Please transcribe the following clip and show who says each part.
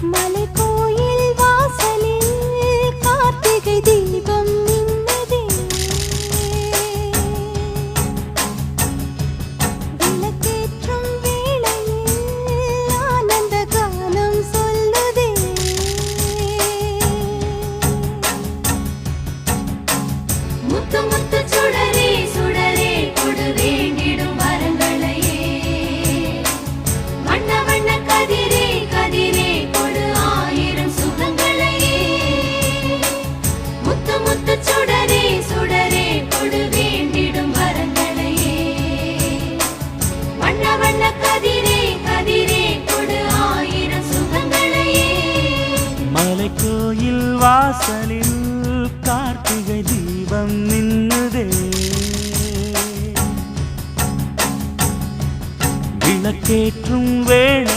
Speaker 1: மலைக்கோயில் வாசலில் கார்த்திகை தீபம் மின்னுதே. விளக்கேற்றும் வேளையில் ஆனந்த கானம் சொல்லுதே. முத்து முத்து சுடரே சுடரே கொடு வேண்டிடும் வரங்களையே. வண்ண வண்ண கதிரே கதிரே கொடு ஆயிரம் சுகங்களையே. முத்து முத்து சுடரே சுடரே கொடு வேண்டிடும் வரங்களையே. வண்ண வண்ண கதிரே கதிரே கொடு ஆயிரம் சுகங்களையே.
Speaker 2: மலைக்கோயில் வாசலில் கார்த்திகை தீபம் மின்னுதே. விளக்கேற்றும் வேளை